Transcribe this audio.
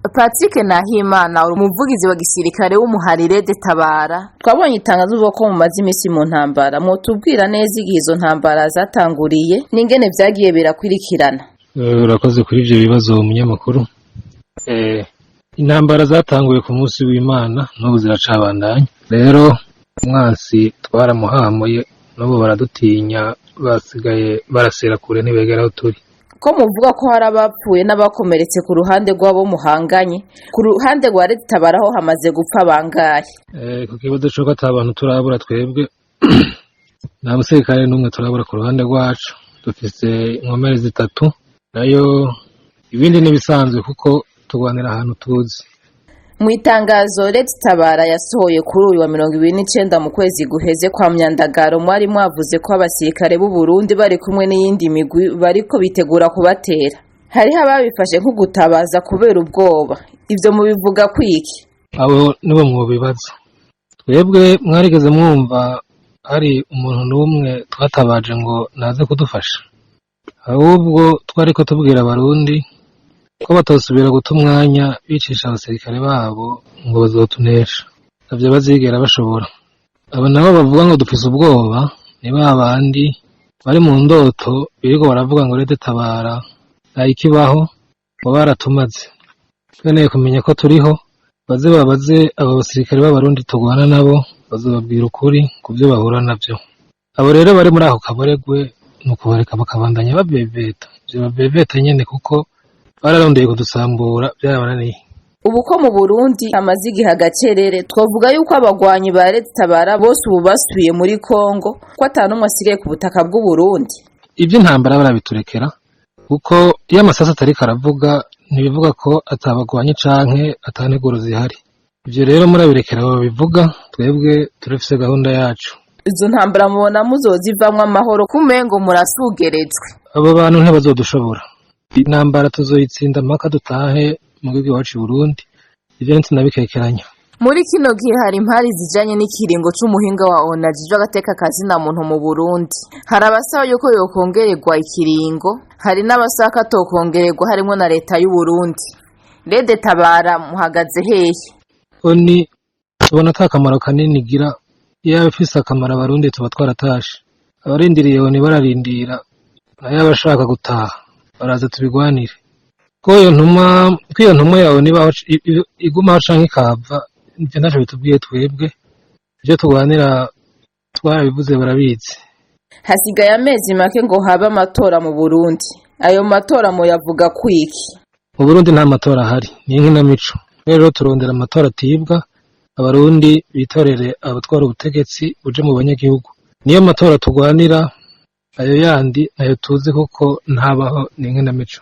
Patrick Nahimana umuvugizi wa gisirikare w'umuhari RED-Tabara twabonye itangazo uvuga ko mumaze imisi mu ntambara mutubwira neza igihe izo ntambara zatanguriye n'ingene vyagiye birakwirikirana. Urakoze kuri ivyo bibazo umunyamakuru. Intambara zatanguye ku munsi w'Imana n'ubu ziracabandanya. Rero umwansi twaramuhamuye n'ubu baradutinya basigaye barasera kure ntibegera aho turi. Ko muvuga ko hari abapfuye n'abakomeretse ku ruhande rw'abo muhanganye, ku ruhande rwa RED-Tabara ho hamaze gupfa bangahe? Ku kibazo c'uko ata bantu turabura twebwe nta musirikare n'umwe turabura ku ruhande rwacu, dufise inkomere 3 nayo ibindi n'ibisanzwe kuko turwanira ahantu tuzi. Mu itangazo RED-Tabara yasohoye kuri uyu wa 29 mu kwezi guheze kwa Myandagaro mwari mwavuze ko abasirikare b'u Burundi bari kumwe n'iyindi migwi bariko bitegura kubatera. Hariho ababifashe nko gutabaza kubera ubwoba. Ivyo mubivuga kwiki? Abo nibo mwobibaza. Twebwe mwarigeze mwumva hari umuntu n'umwe twatabaje ngo naze kudufasha? Ahubwo twariko tubwira abarundi ko batosubira guta umwanya bicisha abasirikare babo ngo bazotunesha. Navyo bazigera bashobora. Abo nabo bavuga ngo dufise ubwoba ni babandi bari mu ndoto biriko baravuga ngo RED-Tabara ikibaho ngo baratumaze. Tweneye kumenya ko turiho baze babaze abo basirikare b'abarundi tugwana nabo bazobabwira ukuri kuvyo bahura navyo. Abo rero bari muri ako kaboregwe nuko bareka bakabandanya babebeta. Ivyo babebeta nyene kuko bararondeye kudusambura byarabananiye. Ubu ko mu Burundi amaze igihe agacerere twavuga yuko abagwanyi ba RED-Tabara bose ubu basubiye muri Kongo ko atanumwe asigaye ku butaka bw'u Burundi. Ivyo intambara barabiturekera kuko iyo amasasa atari karavuga ntibivuga ko atabagwanyi canke ataneguro zihari. Ivyo rero murabirekera babivuga twebwe turafise gahunda yacu. Izo ntambara mubona muzozivamwe amahoro kumengo murasugerejwe. Abo bantu ntibazodushobora. Intambara tuzoyitsinda mpaka dutahe mu gihugu iwacu Burundi. Ivyo ntinabikekeranya. Muri kino gihe hari impari zijanye n'ikiringo c'umuhinga wa onajije agateka kazina muntu mu Burundi. Hari abasaba yuko yokongererwa ikiringo, hari n'abasaka tokongererwa harimo na leta y'u Burundi. RED-Tabara muhagaze hehe? Oni tubona atakamaro kanini gira iyo bifise akamaro abarundi tuba twaratashe. Abarindiriye oni bararindira nayo abashaka gutaha baraza tubigwanire. Ko iyo ntuma yawe niba iguma canke ikava ivyo ntaco bitubwiye twebwe. Ivyo tugwanira twarabivuze barabizi. Hasigaye amezi make ngo habe amatora mu Burundi. Ayo matora mo yavuga kwiki? Mu Burundi nta matora ahari, ni inkinamico. Rero turondera amatora atibwa abarundi bitorere abatwara ubutegetsi buje mu banyagihugu. Niyo matora tugwanira, ayo yandi nayo tuzi kuko ntabaho ni inkinamico.